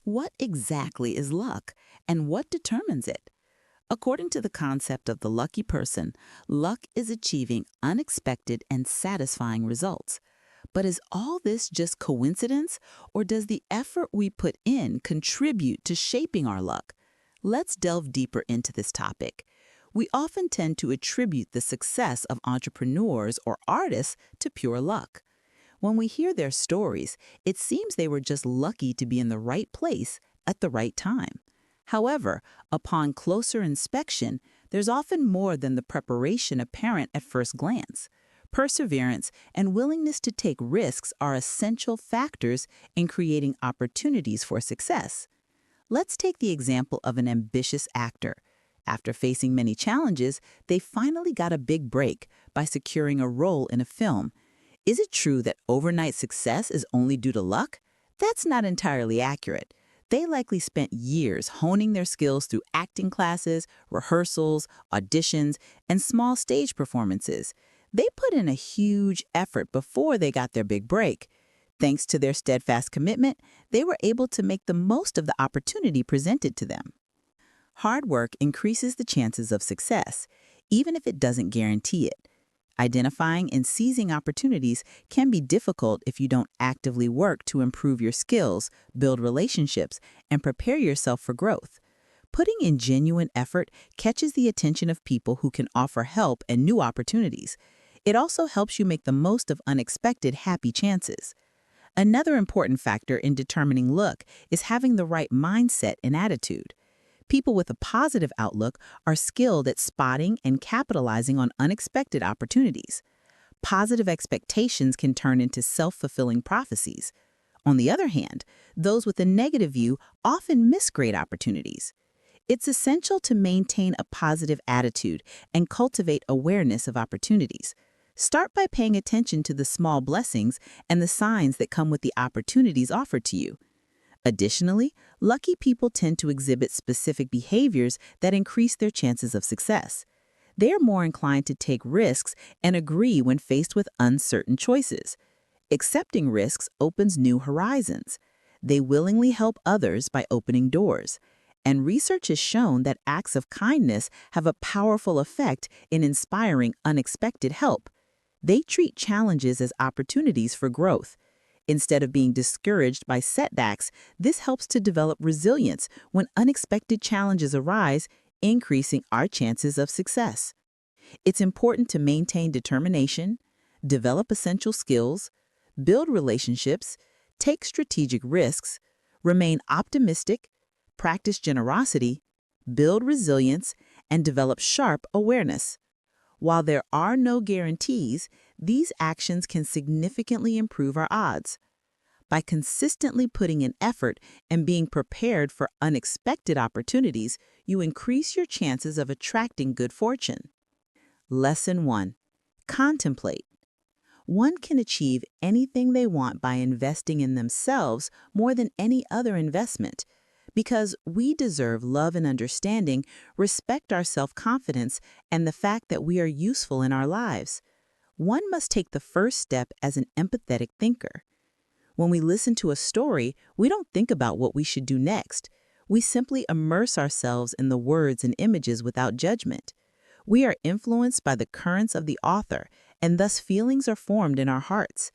What exactly is luck, and what determines it? According to the concept of the lucky person, luck is achieving unexpected and satisfying results. But is all this just coincidence, or does the effort we put in contribute to shaping our luck? Let's delve deeper into this topic. We often tend to attribute the success of entrepreneurs or artists to pure luck. When we hear their stories, it seems they were just lucky to be in the right place at the right time. However, upon closer inspection, there's often more than the preparation apparent at first glance. Perseverance and willingness to take risks are essential factors in creating opportunities for success. Let's take the example of an ambitious actor. After facing many challenges, they finally got a big break by securing a role in a film. Is it true that overnight success is only due to luck? That's not entirely accurate. They likely spent years honing their skills through acting classes, rehearsals, auditions, and small stage performances. They put in a huge effort before they got their big break. Thanks to their steadfast commitment, they were able to make the most of the opportunity presented to them. Hard work increases the chances of success, even if it doesn't guarantee it. Identifying and seizing opportunities can be difficult if you don't actively work to improve your skills, build relationships, and prepare yourself for growth. Putting in genuine effort catches the attention of people who can offer help and new opportunities. It also helps you make the most of unexpected happy chances. Another important factor in determining luck is having the right mindset and attitude. People with a positive outlook are skilled at spotting and capitalizing on unexpected opportunities. Positive expectations can turn into self-fulfilling prophecies. On the other hand, those with a negative view often miss great opportunities. It's essential to maintain a positive attitude and cultivate awareness of opportunities. Start by paying attention to the small blessings and the signs that come with the opportunities offered to you. Additionally, lucky people tend to exhibit specific behaviors that increase their chances of success. They are more inclined to take risks and agree when faced with uncertain choices. Accepting risks opens new horizons. They willingly help others by opening doors. And research has shown that acts of kindness have a powerful effect in inspiring unexpected help. They treat challenges as opportunities for growth. Instead of being discouraged by setbacks, this helps to develop resilience when unexpected challenges arise, increasing our chances of success. It's important to maintain determination, develop essential skills, build relationships, take strategic risks, remain optimistic, practice generosity, build resilience, and develop sharp awareness. While there are no guarantees, these actions can significantly improve our odds. By consistently putting in effort and being prepared for unexpected opportunities, you increase your chances of attracting good fortune. Lesson 1. Contemplate. One can achieve anything they want by investing in themselves more than any other investment. Because we deserve love and understanding, respect our self-confidence, and the fact that we are useful in our lives. One must take the first step as an empathetic thinker. When we listen to a story, we don't think about what we should do next. We simply immerse ourselves in the words and images without judgment. We are influenced by the currents of the author, and thus feelings are formed in our hearts.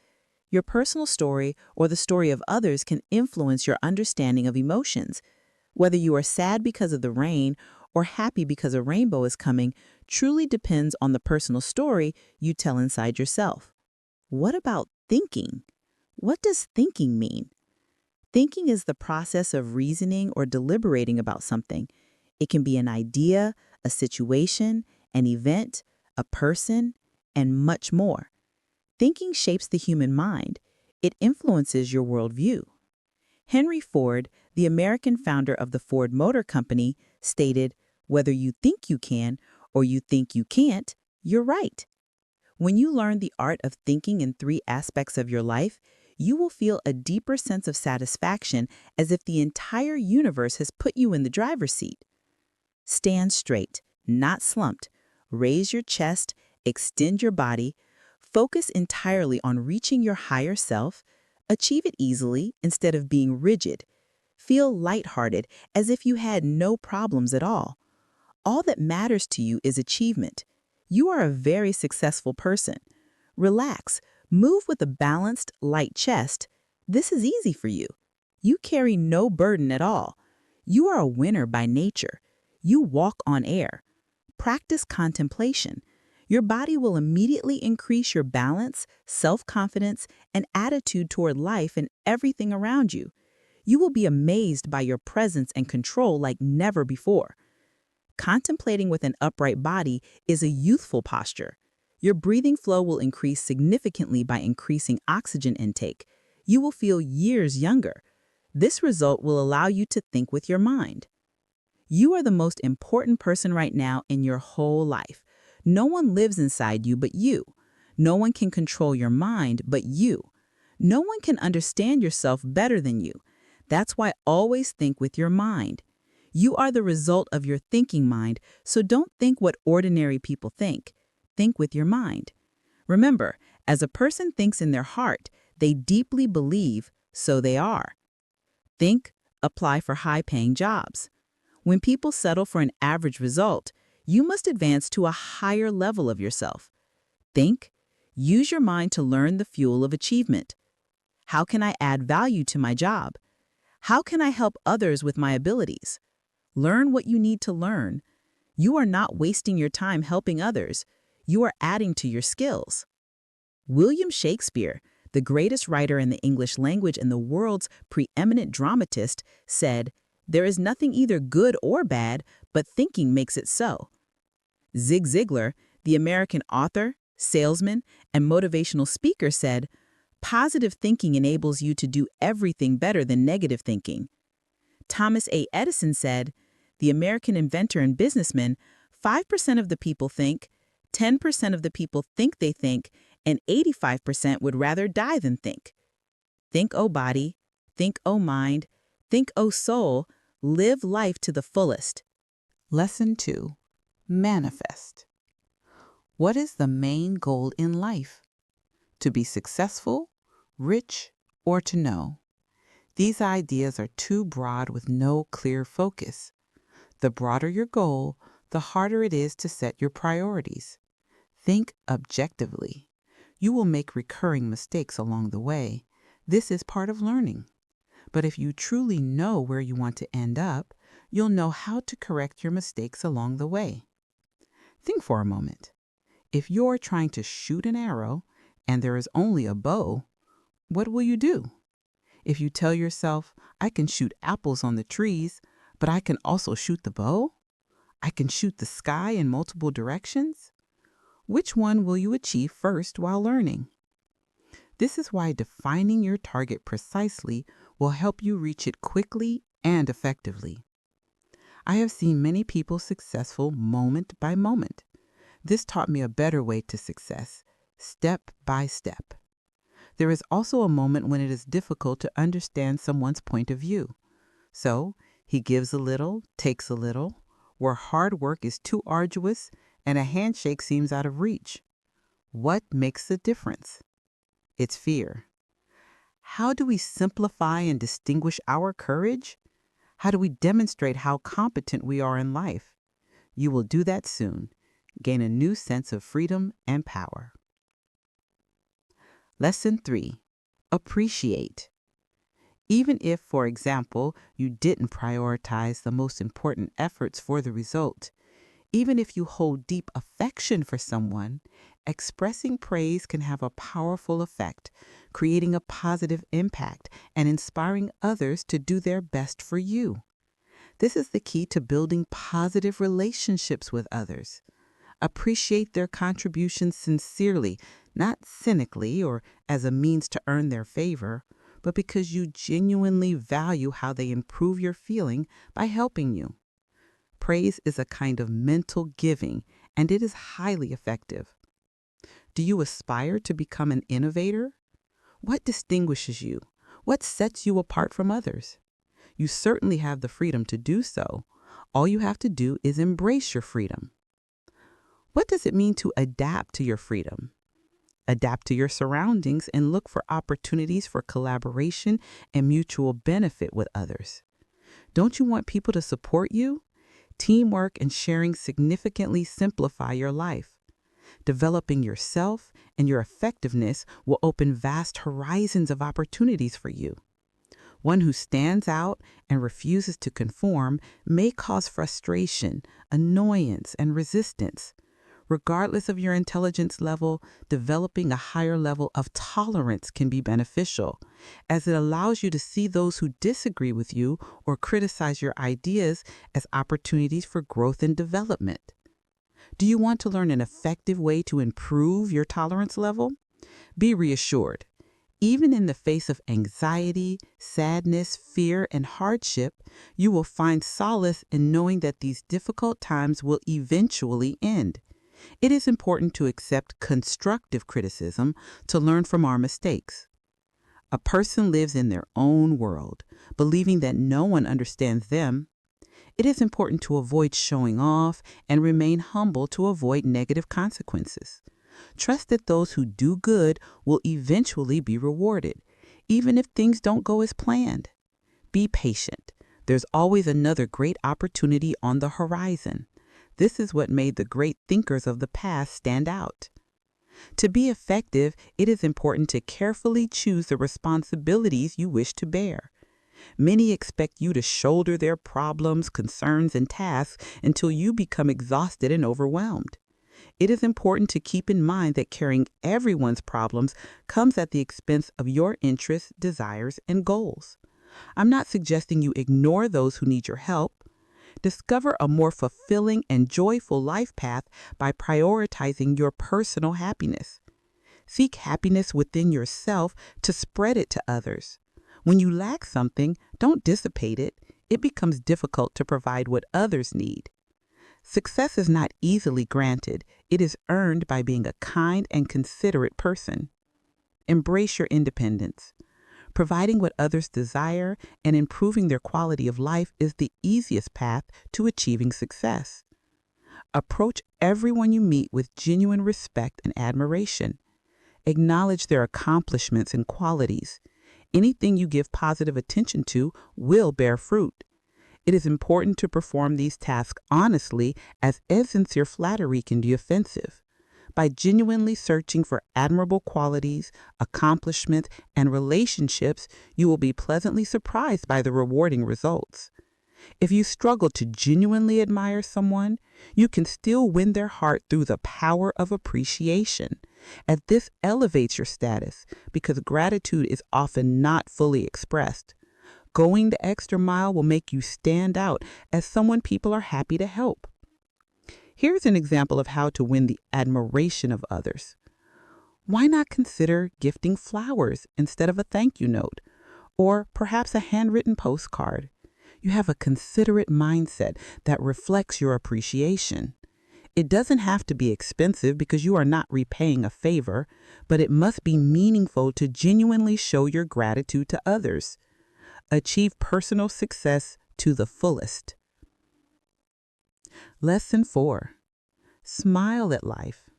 Your personal story or the story of others can influence your understanding of emotions. Whether you are sad because of the rain or happy because a rainbow is coming truly depends on the personal story you tell inside yourself. What about thinking? What does thinking mean? Thinking is the process of reasoning or deliberating about something. It can be an idea, a situation, an event, a person, and much more. Thinking shapes the human mind. It influences your worldview. Henry Ford, the American founder of the Ford Motor Company, stated, "Whether you think you can or you think you can't, you're right." When you learn the art of thinking in 3 aspects of your life, you will feel a deeper sense of satisfaction as if the entire universe has put you in the driver's seat. Stand straight, not slumped. Raise your chest, extend your body. Focus entirely on reaching your higher self. Achieve it easily instead of being rigid. Feel lighthearted, as if you had no problems at all. All that matters to you is achievement. You are a very successful person. Relax, move with a balanced, light chest. This is easy for you. You carry no burden at all. You are a winner by nature. You walk on air. Practice contemplation. Your body will immediately increase your balance, self-confidence, and attitude toward life and everything around you. You will be amazed by your presence and control like never before. Contemplating with an upright body is a youthful posture. Your breathing flow will increase significantly by increasing oxygen intake. You will feel years younger. This result will allow you to think with your mind. You are the most important person right now in your whole life. No one lives inside you but you. No one can control your mind but you. No one can understand yourself better than you. That's why always think with your mind. You are the result of your thinking mind, so don't think what ordinary people think. Think with your mind. Remember, as a person thinks in their heart, they deeply believe, so they are. Think, apply for high-paying jobs. When people settle for an average result, you must advance to a higher level of yourself. Think, use your mind to learn the fuel of achievement. How can I add value to my job? How can I help others with my abilities? Learn what you need to learn. You are not wasting your time helping others. You are adding to your skills. William Shakespeare, the greatest writer in the English language and the world's preeminent dramatist, said, "There is nothing either good or bad, but thinking makes it so." Zig Ziglar, the American author, salesman, and motivational speaker, said, "Positive thinking enables you to do everything better than negative thinking." Thomas A. Edison said, the American inventor and businessman, 5% of the people think, 10% of the people think they think, and 85% would rather die than think. Think, O body, think, O mind, think, O soul, live life to the fullest. Lesson 2. Manifest. What is the main goal in life? To be successful, rich, or to know? These ideas are too broad with no clear focus. The broader your goal, the harder it is to set your priorities. Think objectively. You will make recurring mistakes along the way. This is part of learning. But if you truly know where you want to end up, you'll know how to correct your mistakes along the way. Think for a moment. If you're trying to shoot an arrow and there is only a bow, what will you do? If you tell yourself, I can shoot apples on the trees, but I can also shoot the bow? I can shoot the sky in multiple directions? Which one will you achieve first while learning? This is why defining your target precisely will help you reach it quickly and effectively. I have seen many people successful moment by moment. This taught me a better way to success, step by step. There is also a moment when it is difficult to understand someone's point of view. So, he gives a little, takes a little, where hard work is too arduous and a handshake seems out of reach. What makes the difference? It's fear. How do we simplify and distinguish our courage? How do we demonstrate how competent we are in life? You will do that soon. Gain a new sense of freedom and power. Lesson 3. Appreciate. Even if, for example, you didn't prioritize the most important efforts for the result, even if you hold deep affection for someone, expressing praise can have a powerful effect, creating a positive impact and inspiring others to do their best for you. This is the key to building positive relationships with others. Appreciate their contributions sincerely, not cynically or as a means to earn their favor, but because you genuinely value how they improve your feeling by helping you. Praise is a kind of mental giving, and it is highly effective. Do you aspire to become an innovator? What distinguishes you? What sets you apart from others? You certainly have the freedom to do so. All you have to do is embrace your freedom. What does it mean to adapt to your freedom? Adapt to your surroundings and look for opportunities for collaboration and mutual benefit with others. Don't you want people to support you? Teamwork and sharing significantly simplify your life. Developing yourself and your effectiveness will open vast horizons of opportunities for you. One who stands out and refuses to conform may cause frustration, annoyance, and resistance. Regardless of your intelligence level, developing a higher level of tolerance can be beneficial, as it allows you to see those who disagree with you or criticize your ideas as opportunities for growth and development. Do you want to learn an effective way to improve your tolerance level? Be reassured. Even in the face of anxiety, sadness, fear, and hardship, you will find solace in knowing that these difficult times will eventually end. It is important to accept constructive criticism to learn from our mistakes. A person lives in their own world, believing that no one understands them. It is important to avoid showing off and remain humble to avoid negative consequences. Trust that those who do good will eventually be rewarded, even if things don't go as planned. Be patient. There's always another great opportunity on the horizon. This is what made the great thinkers of the past stand out. To be effective, it is important to carefully choose the responsibilities you wish to bear. Many expect you to shoulder their problems, concerns, and tasks until you become exhausted and overwhelmed. It is important to keep in mind that carrying everyone's problems comes at the expense of your interests, desires, and goals. I'm not suggesting you ignore those who need your help. Discover a more fulfilling and joyful life path by prioritizing your personal happiness. Seek happiness within yourself to spread it to others. When you lack something, don't dissipate it. It becomes difficult to provide what others need. Success is not easily granted. It is earned by being a kind and considerate person. Embrace your independence. Providing what others desire and improving their quality of life is the easiest path to achieving success. Approach everyone you meet with genuine respect and admiration. Acknowledge their accomplishments and qualities. Anything you give positive attention to will bear fruit. It is important to perform these tasks honestly, as insincere flattery can be offensive. By genuinely searching for admirable qualities, accomplishments, and relationships, you will be pleasantly surprised by the rewarding results. If you struggle to genuinely admire someone, you can still win their heart through the power of appreciation, as this elevates your status because gratitude is often not fully expressed. Going the extra mile will make you stand out as someone people are happy to help. Here's an example of how to win the admiration of others. Why not consider gifting flowers instead of a thank you note, or perhaps a handwritten postcard? You have a considerate mindset that reflects your appreciation. It doesn't have to be expensive because you are not repaying a favor, but it must be meaningful to genuinely show your gratitude to others. Achieve personal success to the fullest. Lesson 4. Smile at life.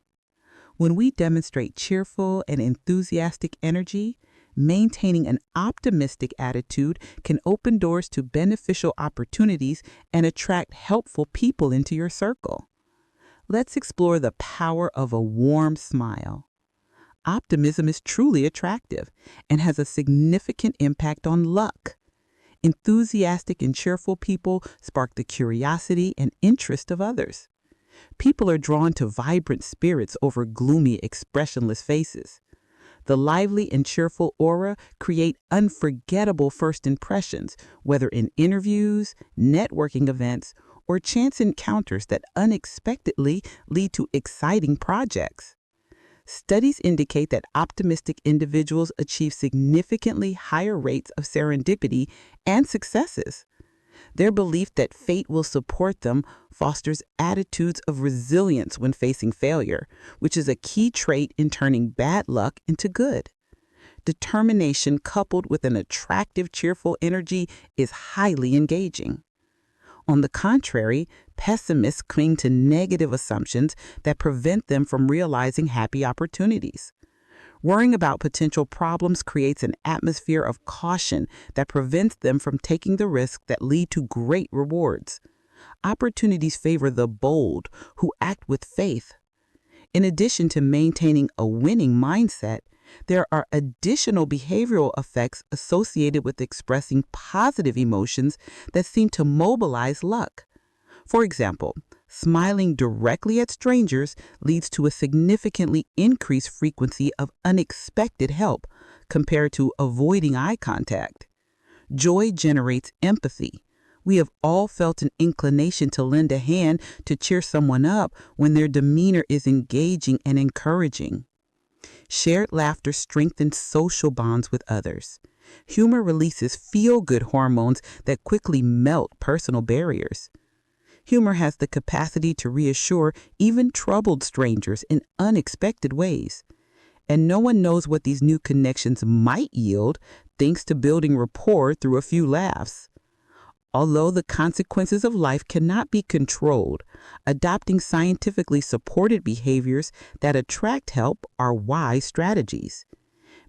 When we demonstrate cheerful and enthusiastic energy, maintaining an optimistic attitude can open doors to beneficial opportunities and attract helpful people into your circle. Let's explore the power of a warm smile. Optimism is truly attractive and has a significant impact on luck. Enthusiastic and cheerful people spark the curiosity and interest of others. People are drawn to vibrant spirits over gloomy, expressionless faces. The lively and cheerful aura create unforgettable first impressions, whether in interviews, networking events, or chance encounters that unexpectedly lead to exciting projects. Studies indicate that optimistic individuals achieve significantly higher rates of serendipity and successes. Their belief that fate will support them fosters attitudes of resilience when facing failure, which is a key trait in turning bad luck into good. Determination coupled with an attractive, cheerful energy is highly engaging. On the contrary, pessimists cling to negative assumptions that prevent them from realizing happy opportunities. Worrying about potential problems creates an atmosphere of caution that prevents them from taking the risks that lead to great rewards. Opportunities favor the bold who act with faith. In addition to maintaining a winning mindset, there are additional behavioral effects associated with expressing positive emotions that seem to mobilize luck. For example, smiling directly at strangers leads to a significantly increased frequency of unexpected help compared to avoiding eye contact. Joy generates empathy. We have all felt an inclination to lend a hand to cheer someone up when their demeanor is engaging and encouraging. Shared laughter strengthens social bonds with others. Humor releases feel-good hormones that quickly melt personal barriers. Humor has the capacity to reassure even troubled strangers in unexpected ways. And no one knows what these new connections might yield thanks to building rapport through a few laughs. Although the consequences of life cannot be controlled, adopting scientifically supported behaviors that attract help are wise strategies.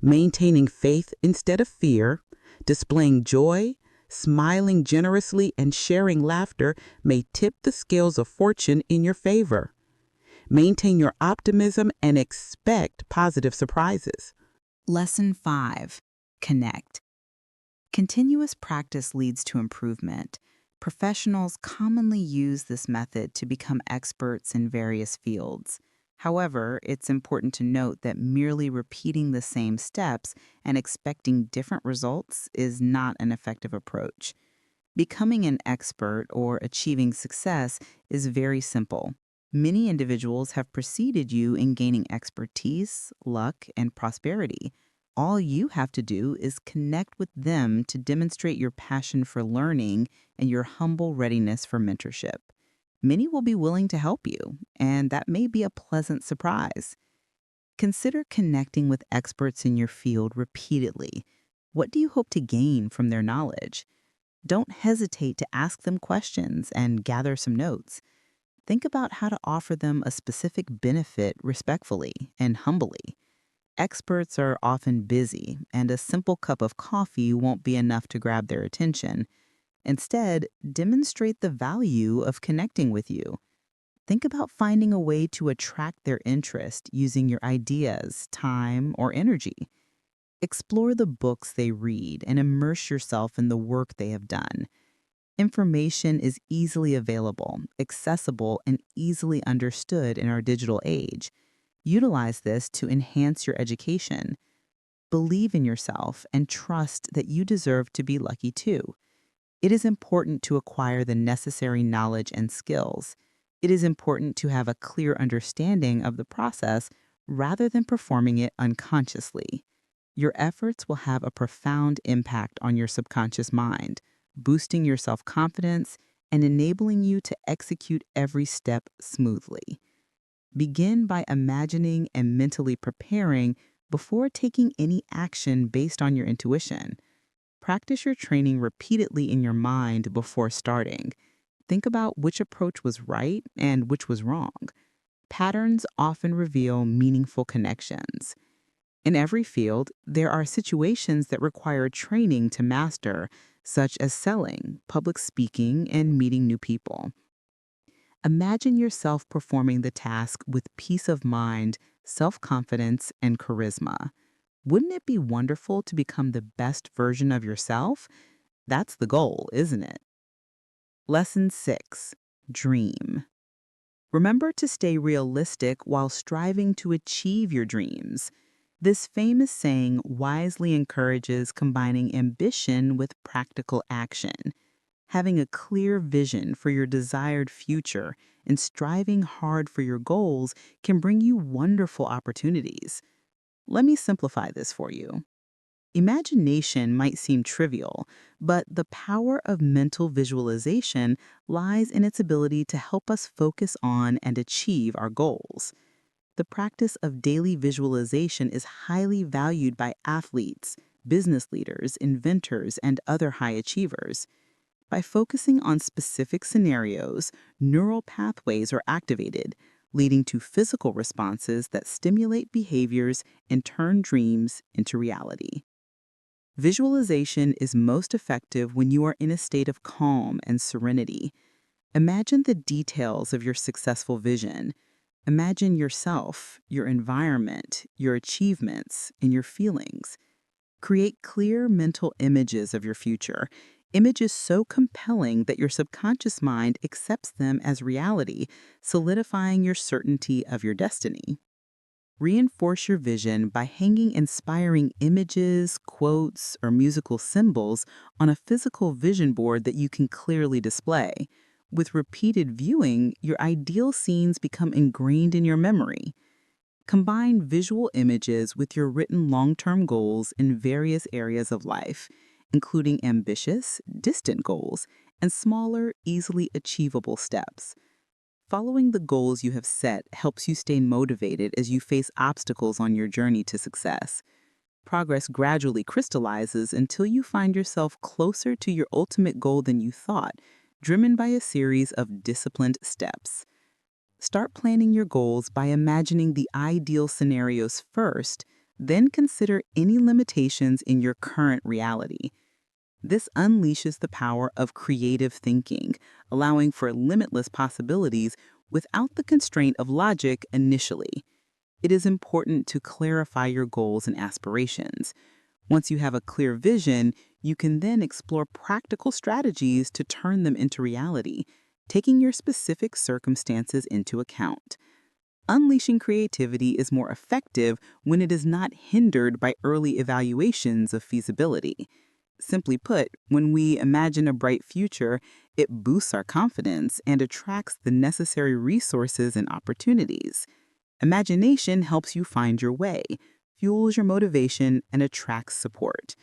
Maintaining faith instead of fear, displaying joy, smiling generously, and sharing laughter may tip the scales of fortune in your favor. Maintain your optimism and expect positive surprises. Lesson 5. Connect. Continuous practice leads to improvement. Professionals commonly use this method to become experts in various fields. However, it's important to note that merely repeating the same steps and expecting different results is not an effective approach. Becoming an expert or achieving success is very simple. Many individuals have preceded you in gaining expertise, luck, and prosperity. All you have to do is connect with them to demonstrate your passion for learning and your humble readiness for mentorship. Many will be willing to help you, and that may be a pleasant surprise. Consider connecting with experts in your field repeatedly. What do you hope to gain from their knowledge? Don't hesitate to ask them questions and gather some notes. Think about how to offer them a specific benefit respectfully and humbly. Experts are often busy, and a simple cup of coffee won't be enough to grab their attention. Instead, demonstrate the value of connecting with you. Think about finding a way to attract their interest using your ideas, time, or energy. Explore the books they read and immerse yourself in the work they have done. Information is easily available, accessible, and easily understood in our digital age. Utilize this to enhance your education. Believe in yourself and trust that you deserve to be lucky too. It is important to acquire the necessary knowledge and skills. It is important to have a clear understanding of the process rather than performing it unconsciously. Your efforts will have a profound impact on your subconscious mind, boosting your self-confidence and enabling you to execute every step smoothly. Begin by imagining and mentally preparing before taking any action based on your intuition. Practice your training repeatedly in your mind before starting. Think about which approach was right and which was wrong. Patterns often reveal meaningful connections. In every field, there are situations that require training to master, such as selling, public speaking, and meeting new people. Imagine yourself performing the task with peace of mind, self-confidence, and charisma. Wouldn't it be wonderful to become the best version of yourself? That's the goal, isn't it? Lesson 6. Dream. Remember to stay realistic while striving to achieve your dreams. This famous saying wisely encourages combining ambition with practical action. Having a clear vision for your desired future and striving hard for your goals can bring you wonderful opportunities. Let me simplify this for you. Imagination might seem trivial, but the power of mental visualization lies in its ability to help us focus on and achieve our goals. The practice of daily visualization is highly valued by athletes, business leaders, inventors, and other high achievers. By focusing on specific scenarios, neural pathways are activated, leading to physical responses that stimulate behaviors and turn dreams into reality. Visualization is most effective when you are in a state of calm and serenity. Imagine the details of your successful vision. Imagine yourself, your environment, your achievements, and your feelings. Create clear mental images of your future, images so compelling that your subconscious mind accepts them as reality, solidifying your certainty of your destiny. Reinforce your vision by hanging inspiring images, quotes, or musical symbols on a physical vision board that you can clearly display. With repeated viewing, your ideal scenes become ingrained in your memory. Combine visual images with your written long-term goals in various areas of life, including ambitious, distant goals and smaller, easily achievable steps. Following the goals you have set helps you stay motivated as you face obstacles on your journey to success. Progress gradually crystallizes until you find yourself closer to your ultimate goal than you thought, driven by a series of disciplined steps. Start planning your goals by imagining the ideal scenarios first, then consider any limitations in your current reality. This unleashes the power of creative thinking, allowing for limitless possibilities without the constraint of logic initially. It is important to clarify your goals and aspirations. Once you have a clear vision, you can then explore practical strategies to turn them into reality, taking your specific circumstances into account. Unleashing creativity is more effective when it is not hindered by early evaluations of feasibility. Simply put, when we imagine a bright future, it boosts our confidence and attracts the necessary resources and opportunities. Imagination helps you find your way, fuels your motivation, and attracts support.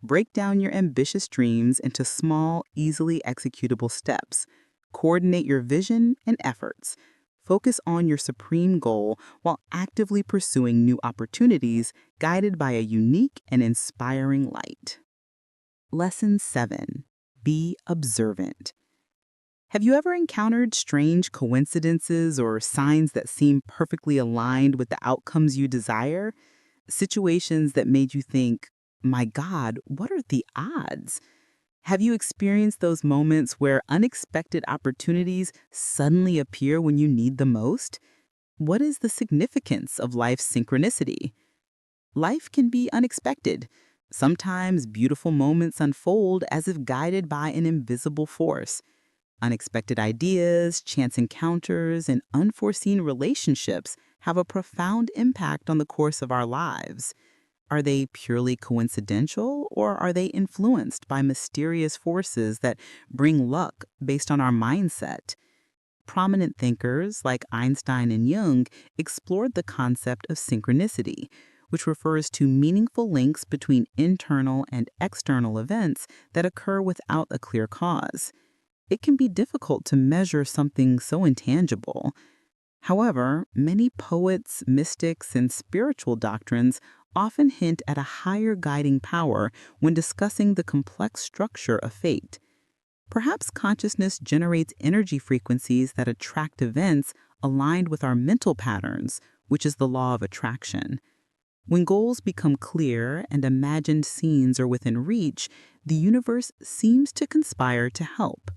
Break down your ambitious dreams into small, easily executable steps. Coordinate your vision and efforts. Focus on your supreme goal while actively pursuing new opportunities guided by a unique and inspiring light. Lesson 7. Be observant. Have you ever encountered strange coincidences or signs that seem perfectly aligned with the outcomes you desire? Situations that made you think, my God, what are the odds? Have you experienced those moments where unexpected opportunities suddenly appear when you need them most? What is the significance of life's synchronicity? Life can be unexpected. Sometimes beautiful moments unfold as if guided by an invisible force. Unexpected ideas, chance encounters, and unforeseen relationships have a profound impact on the course of our lives. Are they purely coincidental, or are they influenced by mysterious forces that bring luck based on our mindset? Prominent thinkers like Einstein and Jung explored the concept of synchronicity, which refers to meaningful links between internal and external events that occur without a clear cause. It can be difficult to measure something so intangible. However, many poets, mystics, and spiritual doctrines often hint at a higher guiding power when discussing the complex structure of fate. Perhaps consciousness generates energy frequencies that attract events aligned with our mental patterns, which is the law of attraction. When goals become clear and imagined scenes are within reach, the universe seems to conspire to help.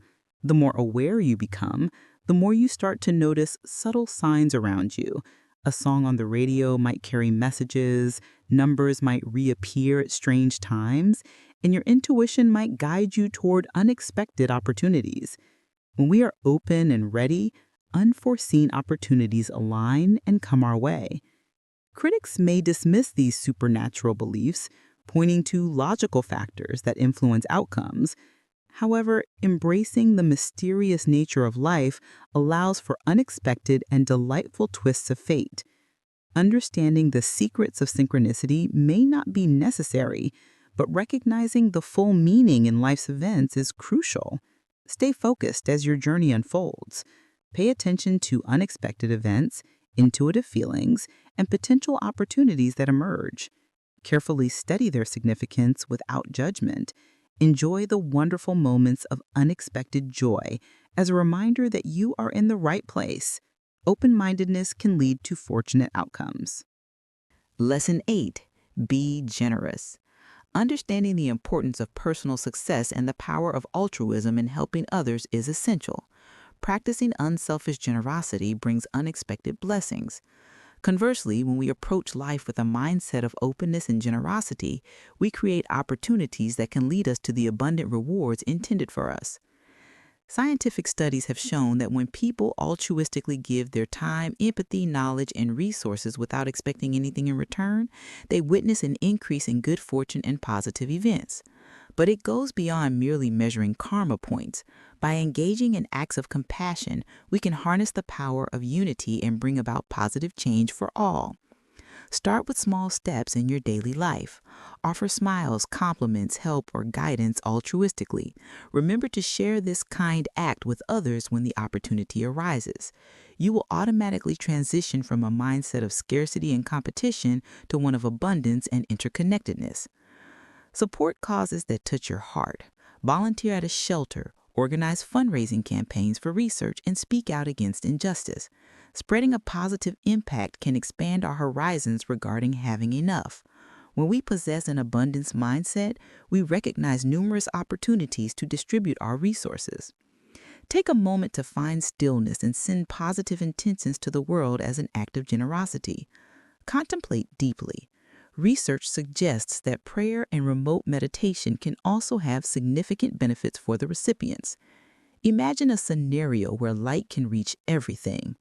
The more aware you become, the more you start to notice subtle signs around you. A song on the radio might carry messages, numbers might reappear at strange times, and your intuition might guide you toward unexpected opportunities. When we are open and ready, unforeseen opportunities align and come our way. Critics may dismiss these supernatural beliefs, pointing to logical factors that influence outcomes. However, embracing the mysterious nature of life allows for unexpected and delightful twists of fate. Understanding the secrets of synchronicity may not be necessary, but recognizing the full meaning in life's events is crucial. Stay focused as your journey unfolds. Pay attention to unexpected events, intuitive feelings, and potential opportunities that emerge. Carefully study their significance without judgment. Enjoy the wonderful moments of unexpected joy as a reminder that you are in the right place, Open-mindedness can lead to fortunate outcomes. Lesson 8. Be generous. Understanding the importance of personal success and the power of altruism in helping others is essential. Practicing unselfish generosity brings unexpected blessings. Conversely, when we approach life with a mindset of openness and generosity, we create opportunities that can lead us to the abundant rewards intended for us. Scientific studies have shown that when people altruistically give their time, empathy, knowledge, and resources without expecting anything in return, they witness an increase in good fortune and positive events. But it goes beyond merely measuring karma points. By engaging in acts of compassion, we can harness the power of unity and bring about positive change for all. Start with small steps in your daily life. Offer smiles, compliments, help, or guidance altruistically. Remember to share this kind act with others when the opportunity arises. You will automatically transition from a mindset of scarcity and competition to one of abundance and interconnectedness. Support causes that touch your heart. Volunteer at a shelter, organize fundraising campaigns for research, and speak out against injustice. Spreading a positive impact can expand our horizons regarding having enough. When we possess an abundance mindset, we recognize numerous opportunities to distribute our resources. Take a moment to find stillness and send positive intentions to the world as an act of generosity. Contemplate deeply. Research suggests that prayer and remote meditation can also have significant benefits for the recipients. Imagine a scenario where light can reach everything.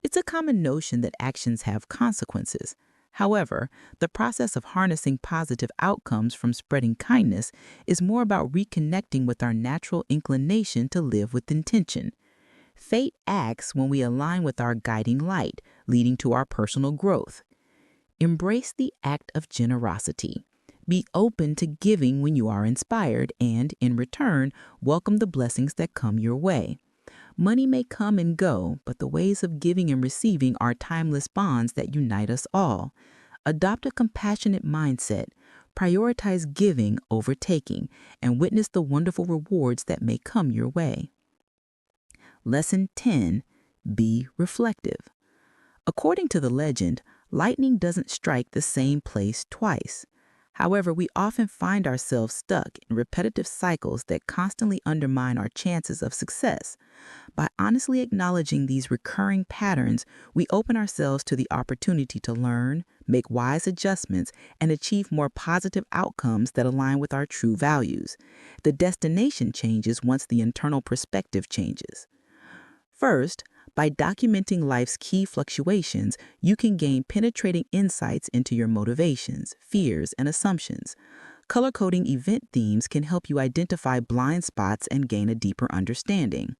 It's a common notion that actions have consequences. However, the process of harnessing positive outcomes from spreading kindness is more about reconnecting with our natural inclination to live with intention. Fate acts when we align with our guiding light, leading to our personal growth. Embrace the act of generosity. Be open to giving when you are inspired and, in return, welcome the blessings that come your way. Money may come and go, but the ways of giving and receiving are timeless bonds that unite us all. Adopt a compassionate mindset, prioritize giving over taking, and witness the wonderful rewards that may come your way. Lesson 10. Be reflective. According to the legend, lightning doesn't strike the same place twice. However, we often find ourselves stuck in repetitive cycles that constantly undermine our chances of success. By honestly acknowledging these recurring patterns, we open ourselves to the opportunity to learn, make wise adjustments, and achieve more positive outcomes that align with our true values. The destination changes once the internal perspective changes. First, by documenting life's key fluctuations, you can gain penetrating insights into your motivations, fears, and assumptions. Color-coding event themes can help you identify blind spots and gain a deeper understanding.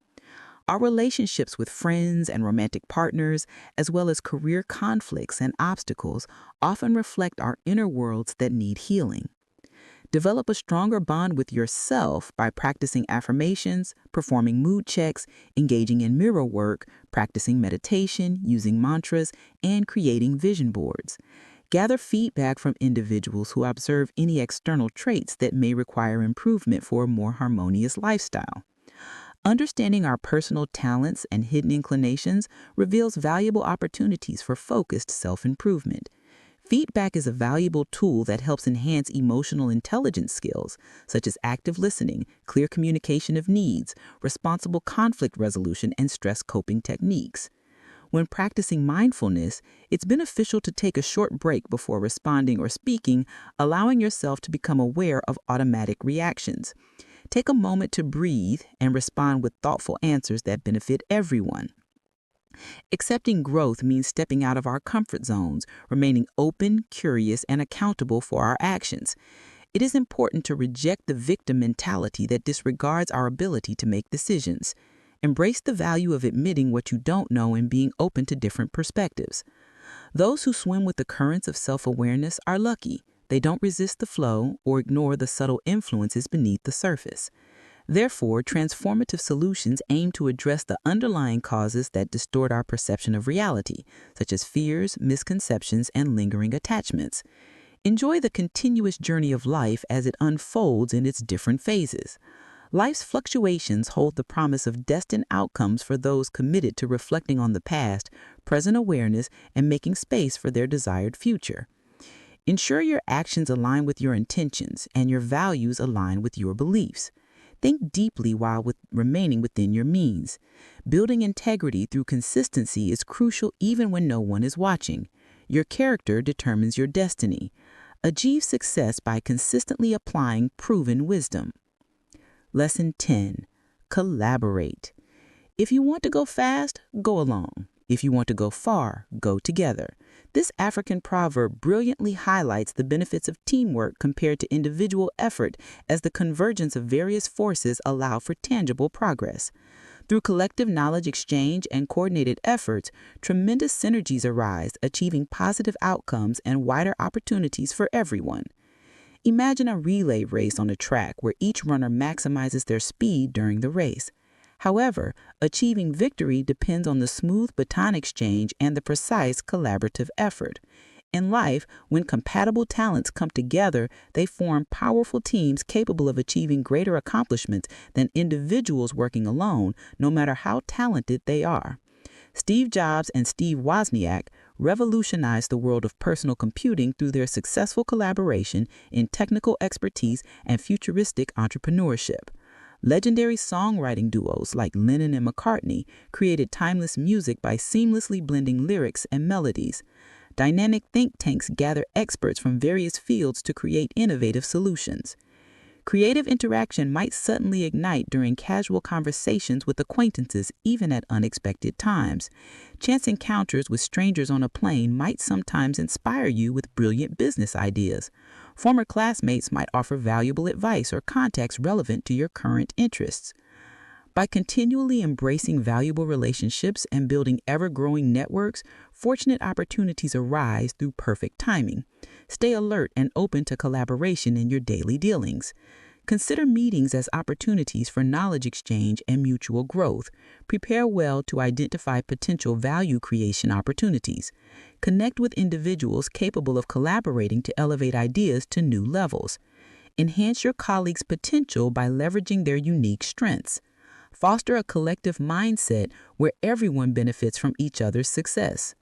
Our relationships with friends and romantic partners, as well as career conflicts and obstacles, often reflect our inner worlds that need healing. Develop a stronger bond with yourself by practicing affirmations, performing mood checks, engaging in mirror work, practicing meditation, using mantras, and creating vision boards. Gather feedback from individuals who observe any external traits that may require improvement for a more harmonious lifestyle. Understanding our personal talents and hidden inclinations reveals valuable opportunities for focused self-improvement. Feedback is a valuable tool that helps enhance emotional intelligence skills, such as active listening, clear communication of needs, responsible conflict resolution, and stress coping techniques. When practicing mindfulness, it's beneficial to take a short break before responding or speaking, allowing yourself to become aware of automatic reactions. Take a moment to breathe and respond with thoughtful answers that benefit everyone. Accepting growth means stepping out of our comfort zones, remaining open, curious, and accountable for our actions. It is important to reject the victim mentality that disregards our ability to make decisions. Embrace the value of admitting what you don't know and being open to different perspectives. Those who swim with the currents of self-awareness are lucky. They don't resist the flow or ignore the subtle influences beneath the surface. Therefore, transformative solutions aim to address the underlying causes that distort our perception of reality, such as fears, misconceptions, and lingering attachments. Enjoy the continuous journey of life as it unfolds in its different phases. Life's fluctuations hold the promise of destined outcomes for those committed to reflecting on the past, present awareness, and making space for their desired future. Ensure your actions align with your intentions and your values align with your beliefs. Think deeply while remaining within your means. Building integrity through consistency is crucial even when no one is watching. Your character determines your destiny. Achieve success by consistently applying proven wisdom. Lesson 10. Collaborate. If you want to go fast, go alone. If you want to go far, go together. This African proverb brilliantly highlights the benefits of teamwork compared to individual effort, as the convergence of various forces allow for tangible progress. Through collective knowledge exchange and coordinated efforts, tremendous synergies arise, achieving positive outcomes and wider opportunities for everyone. Imagine a relay race on a track where each runner maximizes their speed during the race. However, achieving victory depends on the smooth baton exchange and the precise collaborative effort. In life, when compatible talents come together, they form powerful teams capable of achieving greater accomplishments than individuals working alone, no matter how talented they are. Steve Jobs and Steve Wozniak revolutionized the world of personal computing through their successful collaboration in technical expertise and futuristic entrepreneurship. Legendary songwriting duos like Lennon and McCartney created timeless music by seamlessly blending lyrics and melodies. Dynamic think tanks gather experts from various fields to create innovative solutions. Creative interaction might suddenly ignite during casual conversations with acquaintances, even at unexpected times. Chance encounters with strangers on a plane might sometimes inspire you with brilliant business ideas. Former classmates might offer valuable advice or context relevant to your current interests. By continually embracing valuable relationships and building ever-growing networks, fortunate opportunities arise through perfect timing. Stay alert and open to collaboration in your daily dealings. Consider meetings as opportunities for knowledge exchange and mutual growth. Prepare well to identify potential value creation opportunities. Connect with individuals capable of collaborating to elevate ideas to new levels. Enhance your colleagues' potential by leveraging their unique strengths. Foster a collective mindset where everyone benefits from each other's success.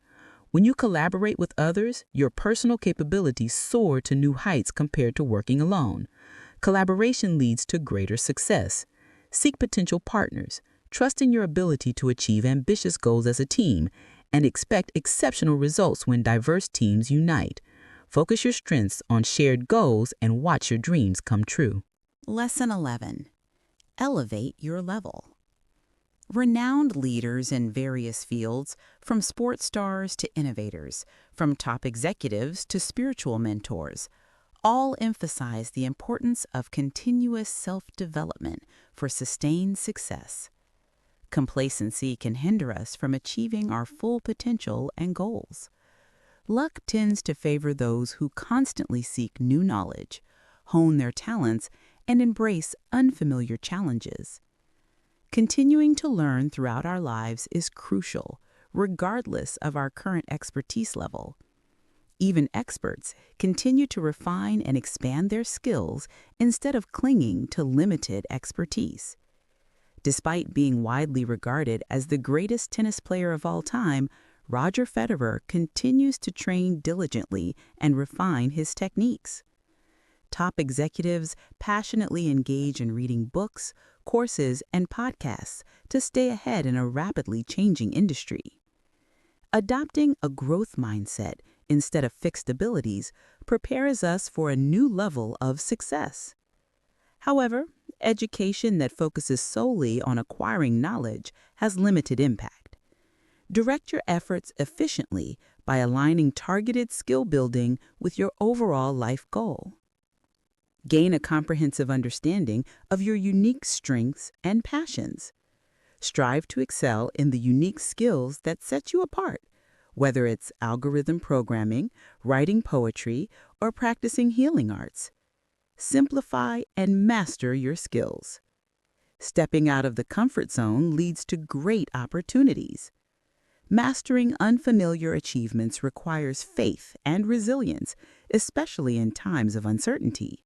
When you collaborate with others, your personal capabilities soar to new heights compared to working alone. Collaboration leads to greater success. Seek potential partners, trust in your ability to achieve ambitious goals as a team, and expect exceptional results when diverse teams unite. Focus your strengths on shared goals and watch your dreams come true. Lesson 11. Elevate your level. Renowned leaders in various fields, from sports stars to innovators, from top executives to spiritual mentors, all emphasize the importance of continuous self-development for sustained success. Complacency can hinder us from achieving our full potential and goals. Luck tends to favor those who constantly seek new knowledge, hone their talents, and embrace unfamiliar challenges. Continuing to learn throughout our lives is crucial, regardless of our current expertise level. Even experts continue to refine and expand their skills instead of clinging to limited expertise. Despite being widely regarded as the greatest tennis player of all time, Roger Federer continues to train diligently and refine his techniques. Top executives passionately engage in reading books, courses, and podcasts to stay ahead in a rapidly changing industry. Adopting a growth mindset instead of fixed abilities prepares us for a new level of success. However, education that focuses solely on acquiring knowledge has limited impact. Direct your efforts efficiently by aligning targeted skill building with your overall life goal. Gain a comprehensive understanding of your unique strengths and passions. Strive to excel in the unique skills that set you apart, whether it's algorithm programming, writing poetry, or practicing healing arts. Simplify and master your skills. Stepping out of the comfort zone leads to great opportunities. Mastering unfamiliar achievements requires faith and resilience, especially in times of uncertainty.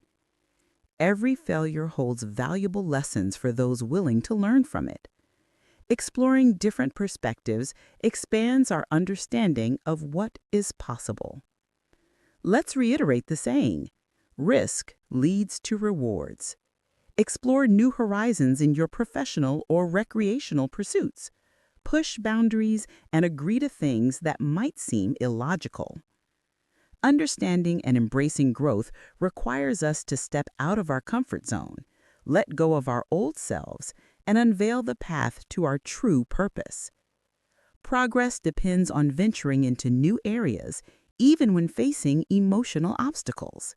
Every failure holds valuable lessons for those willing to learn from it. Exploring different perspectives expands our understanding of what is possible. Let's reiterate the saying: risk leads to rewards. Explore new horizons in your professional or recreational pursuits. Push boundaries and agree to things that might seem illogical. Understanding and embracing growth requires us to step out of our comfort zone, let go of our old selves, and unveil the path to our true purpose. Progress depends on venturing into new areas, even when facing emotional obstacles.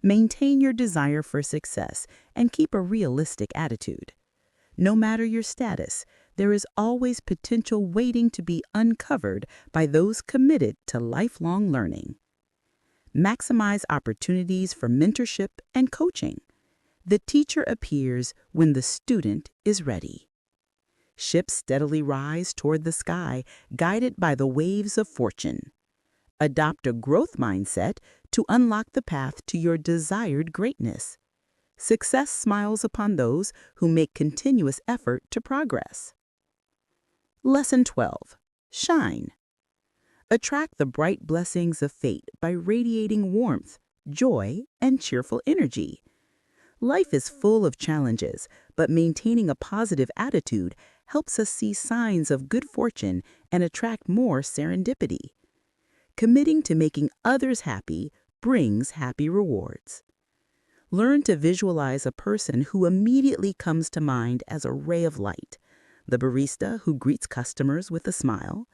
Maintain your desire for success and keep a realistic attitude. No matter your status, there is always potential waiting to be uncovered by those committed to lifelong learning. Maximize opportunities for mentorship and coaching. The teacher appears when the student is ready. Ships steadily rise toward the sky, guided by the waves of fortune. Adopt a growth mindset to unlock the path to your desired greatness. Success smiles upon those who make continuous effort to progress. Lesson 12. Shine. Attract the bright blessings of fate by radiating warmth, joy, and cheerful energy. Life is full of challenges, but maintaining a positive attitude helps us see signs of good fortune and attract more serendipity. Committing to making others happy brings happy rewards. Learn to visualize a person who immediately comes to mind as a ray of light: the barista who greets customers with a smile,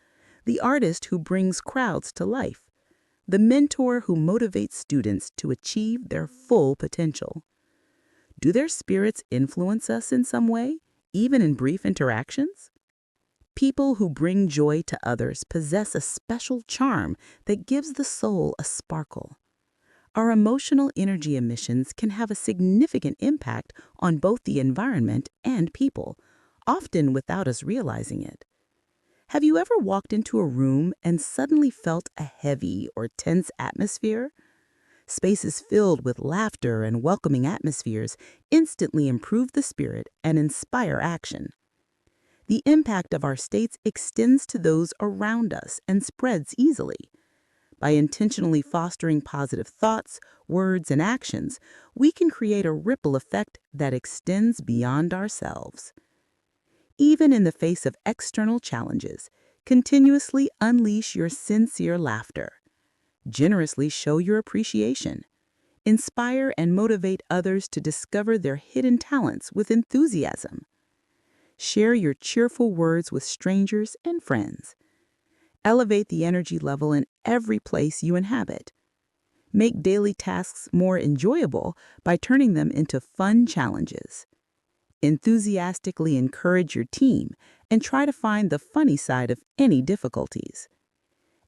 the artist who brings crowds to life, the mentor who motivates students to achieve their full potential. Do their spirits influence us in some way, even in brief interactions? People who bring joy to others possess a special charm that gives the soul a sparkle. Our emotional energy emissions can have a significant impact on both the environment and people, often without us realizing it. Have you ever walked into a room and suddenly felt a heavy or tense atmosphere? Spaces filled with laughter and welcoming atmospheres instantly improve the spirit and inspire action. The impact of our states extends to those around us and spreads easily. By intentionally fostering positive thoughts, words, and actions, we can create a ripple effect that extends beyond ourselves. Even in the face of external challenges, continuously unleash your sincere laughter. Generously show your appreciation. Inspire and motivate others to discover their hidden talents with enthusiasm. Share your cheerful words with strangers and friends. Elevate the energy level in every place you inhabit. Make daily tasks more enjoyable by turning them into fun challenges. Enthusiastically encourage your team and try to find the funny side of any difficulties.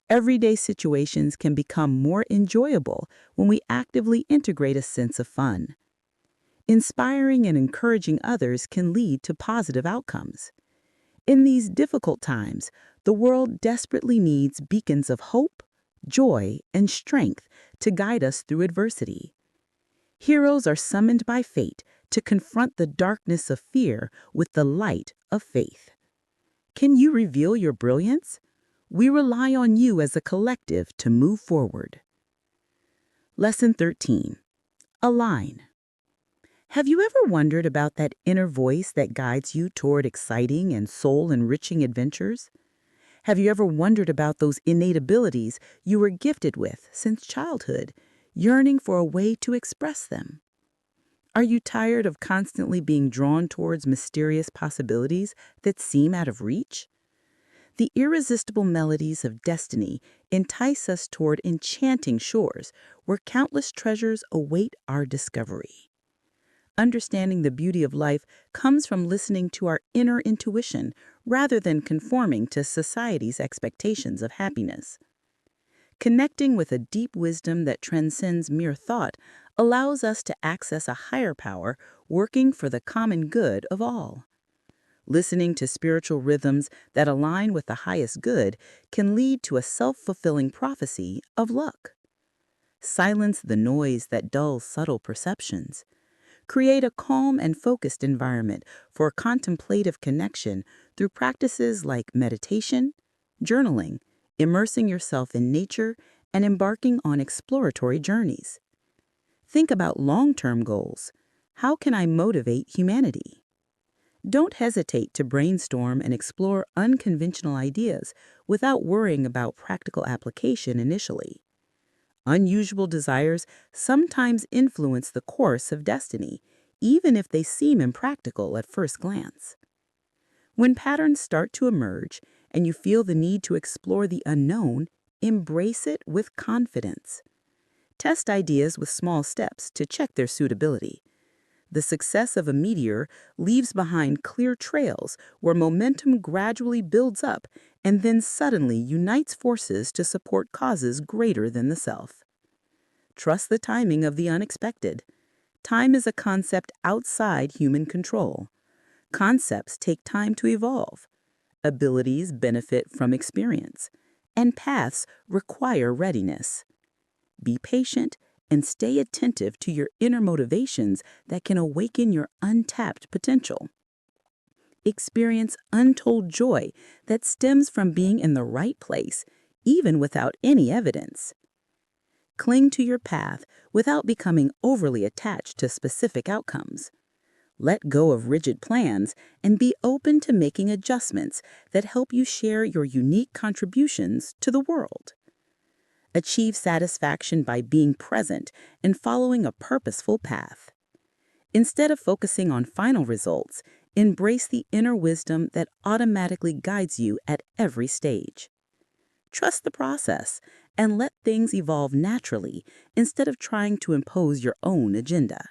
Everyday situations can become more enjoyable when we actively integrate a sense of fun. Inspiring and encouraging others can lead to positive outcomes. In these difficult times, the world desperately needs beacons of hope, joy, and strength to guide us through adversity. Heroes are summoned by fate to confront the darkness of fear with the light of faith. Can you reveal your brilliance? We rely on you as a collective to move forward. Lesson 13. Align. Have you ever wondered about that inner voice that guides you toward exciting and soul-enriching adventures? Have you ever wondered about those innate abilities you were gifted with since childhood, yearning for a way to express them? Are you tired of constantly being drawn towards mysterious possibilities that seem out of reach? The irresistible melodies of destiny entice us toward enchanting shores where countless treasures await our discovery. Understanding the beauty of life comes from listening to our inner intuition rather than conforming to society's expectations of happiness. Connecting with a deep wisdom that transcends mere thought allows us to access a higher power working for the common good of all. Listening to spiritual rhythms that align with the highest good can lead to a self-fulfilling prophecy of luck. Silence the noise that dulls subtle perceptions. Create a calm and focused environment for contemplative connection through practices like meditation, journaling, immersing yourself in nature, and embarking on exploratory journeys. Think about long-term goals. How can I motivate humanity? Don't hesitate to brainstorm and explore unconventional ideas without worrying about practical application initially. Unusual desires sometimes influence the course of destiny, even if they seem impractical at first glance. When patterns start to emerge and you feel the need to explore the unknown, embrace it with confidence. Test ideas with small steps to check their suitability. The success of a meteor leaves behind clear trails where momentum gradually builds up and then suddenly unites forces to support causes greater than the self. Trust the timing of the unexpected. Time is a concept outside human control. Concepts take time to evolve. Abilities benefit from experience, and paths require readiness. Be patient and stay attentive to your inner motivations that can awaken your untapped potential. Experience untold joy that stems from being in the right place, even without any evidence. Cling to your path without becoming overly attached to specific outcomes. Let go of rigid plans and be open to making adjustments that help you share your unique contributions to the world. Achieve satisfaction by being present and following a purposeful path. Instead of focusing on final results, embrace the inner wisdom that automatically guides you at every stage. Trust the process and let things evolve naturally instead of trying to impose your own agenda.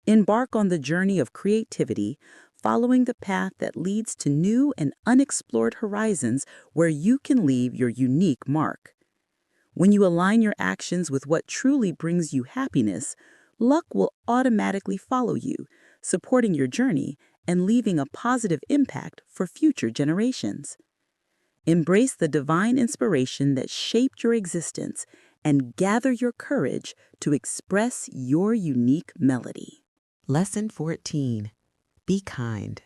Embark on the journey of creativity, following the path that leads to new and unexplored horizons where you can leave your unique mark. When you align your actions with what truly brings you happiness, luck will automatically follow you, supporting your journey and leaving a positive impact for future generations. Embrace the divine inspiration that shaped your existence and gather your courage to express your unique melody. Lesson 14. Be kind.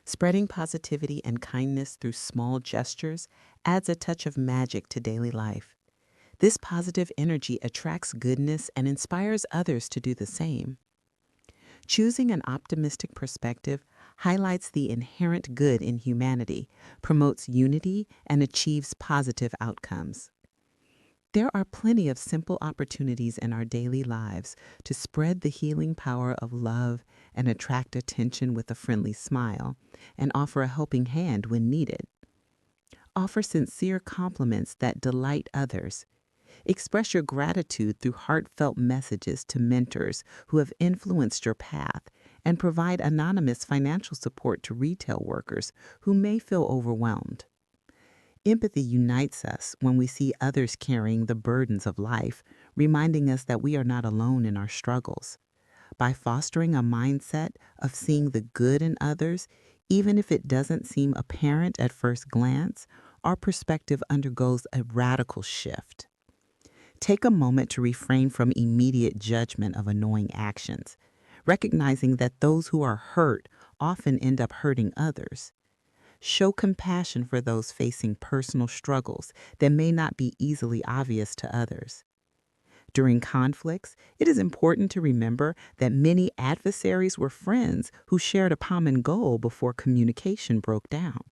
Spreading positivity and kindness through small gestures adds a touch of magic to daily life. This positive energy attracts goodness and inspires others to do the same. Choosing an optimistic perspective highlights the inherent good in humanity, promotes unity, and achieves positive outcomes. There are plenty of simple opportunities in our daily lives to spread the healing power of love and attract attention with a friendly smile, and offer a helping hand when needed. Offer sincere compliments that delight others. Express your gratitude through heartfelt messages to mentors who have influenced your path, and provide anonymous financial support to retail workers who may feel overwhelmed. Empathy unites us when we see others carrying the burdens of life, reminding us that we are not alone in our struggles. By fostering a mindset of seeing the good in others, even if it doesn't seem apparent at first glance, our perspective undergoes a radical shift. Take a moment to refrain from immediate judgment of annoying actions, recognizing that those who are hurt often end up hurting others. Show compassion for those facing personal struggles that may not be easily obvious to others. During conflicts, it is important to remember that many adversaries were friends who shared a common goal before communication broke down.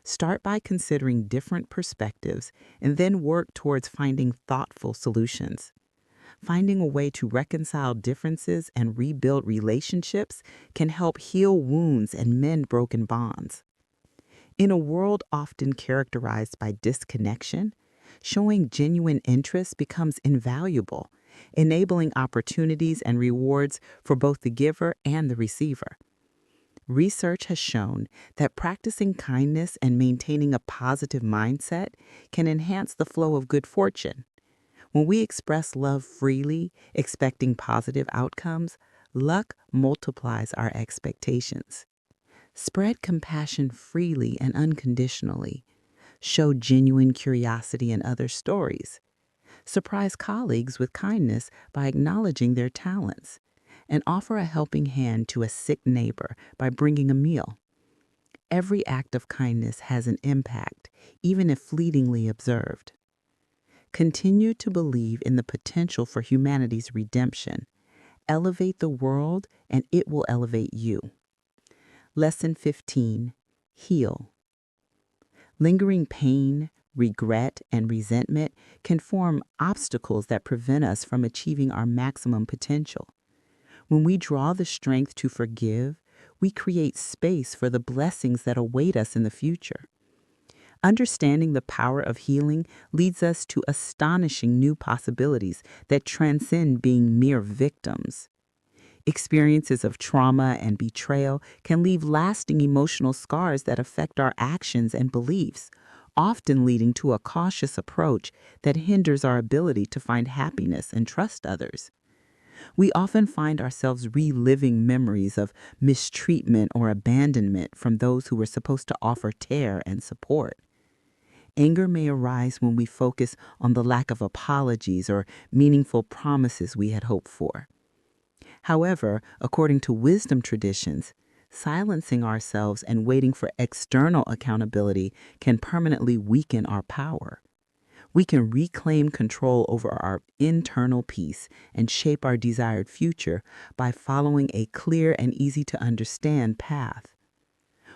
Start by considering different perspectives and then work towards finding thoughtful solutions. Finding a way to reconcile differences and rebuild relationships can help heal wounds and mend broken bonds. In a world often characterized by disconnection, showing genuine interest becomes invaluable, enabling opportunities and rewards for both the giver and the receiver. Research has shown that practicing kindness and maintaining a positive mindset can enhance the flow of good fortune. When we express love freely, expecting positive outcomes, luck multiplies our expectations. Spread compassion freely and unconditionally. Show genuine curiosity in others' stories. Surprise colleagues with kindness by acknowledging their talents. and offer a helping hand to a sick neighbor by bringing a meal. Every act of kindness has an impact, even if fleetingly observed. Continue to believe in the potential for humanity's redemption. Elevate the world, and it will elevate you. Lesson 15. Heal. Lingering pain, regret, and resentment can form obstacles that prevent us from achieving our maximum potential. When we draw the strength to forgive, we create space for the blessings that await us in the future. Understanding the power of healing leads us to astonishing new possibilities that transcend being mere victims. Experiences of trauma and betrayal can leave lasting emotional scars that affect our actions and beliefs, often leading to a cautious approach that hinders our ability to find happiness and trust others. We often find ourselves reliving memories of mistreatment or abandonment from those who were supposed to offer care and support. Anger may arise when we focus on the lack of apologies or meaningful promises we had hoped for. However, according to wisdom traditions, silencing ourselves and waiting for external accountability can permanently weaken our power. We can reclaim control over our internal peace and shape our desired future by following a clear and easy to understand path.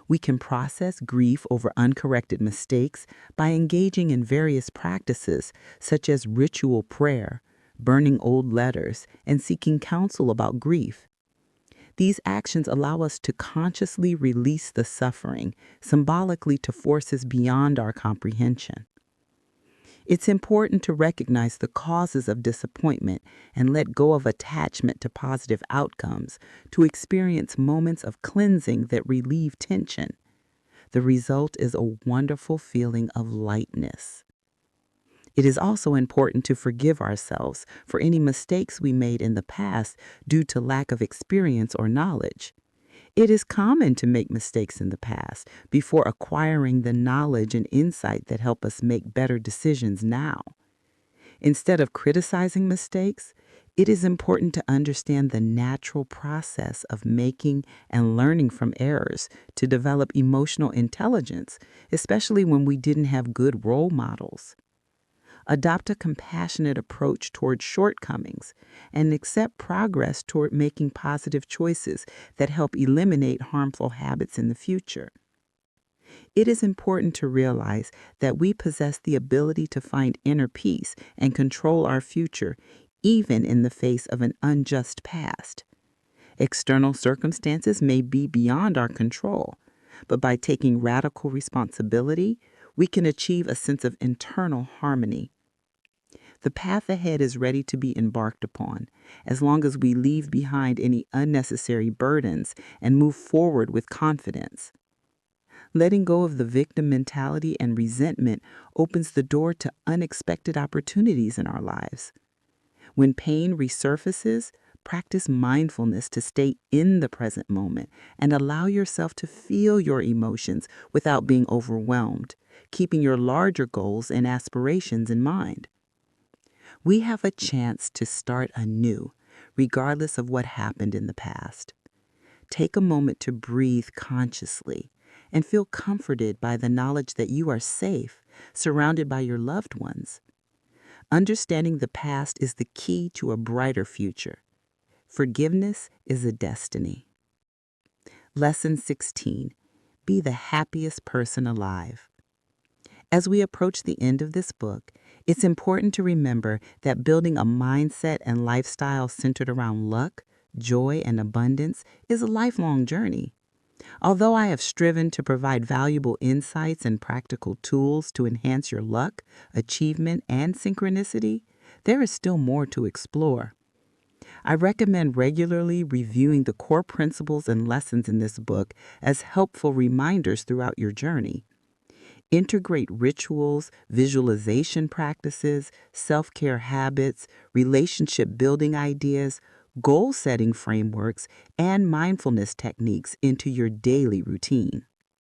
We can process grief over uncorrected mistakes by engaging in various practices such as ritual prayer, burning old letters, and seeking counsel about grief. These actions allow us to consciously release the suffering, symbolically to forces beyond our comprehension. It's important to recognize the causes of disappointment and let go of attachment to positive outcomes to experience moments of cleansing that relieve tension. The result is a wonderful feeling of lightness. It is also important to forgive ourselves for any mistakes we made in the past due to lack of experience or knowledge. It is common to make mistakes in the past before acquiring the knowledge and insight that help us make better decisions now. Instead of criticizing mistakes, it is important to understand the natural process of making and learning from errors to develop emotional intelligence, especially when we didn't have good role models. Adopt a compassionate approach toward shortcomings and accept progress toward making positive choices that help eliminate harmful habits in the future. It is important to realize that we possess the ability to find inner peace and control our future, even in the face of an unjust past. External circumstances may be beyond our control, but by taking radical responsibility, we can achieve a sense of internal harmony. The path ahead is ready to be embarked upon, as long as we leave behind any unnecessary burdens and move forward with confidence. Letting go of the victim mentality and resentment opens the door to unexpected opportunities in our lives. When pain resurfaces, practice mindfulness to stay in the present moment and allow yourself to feel your emotions without being overwhelmed, keeping your larger goals and aspirations in mind. We have a chance to start anew, regardless of what happened in the past. Take a moment to breathe consciously and feel comforted by the knowledge that you are safe, surrounded by your loved ones. Understanding the past is the key to a brighter future. Forgiveness is a destiny. Lesson 16. Be the happiest person alive. As we approach the end of this book, it's important to remember that building a mindset and lifestyle centered around luck, joy, and abundance is a lifelong journey. Although I have striven to provide valuable insights and practical tools to enhance your luck, achievement, and synchronicity, there is still more to explore. I recommend regularly reviewing the core principles and lessons in this book as helpful reminders throughout your journey. Integrate rituals, visualization practices, self-care habits, relationship building ideas, goal-setting frameworks, and mindfulness techniques into your daily routine.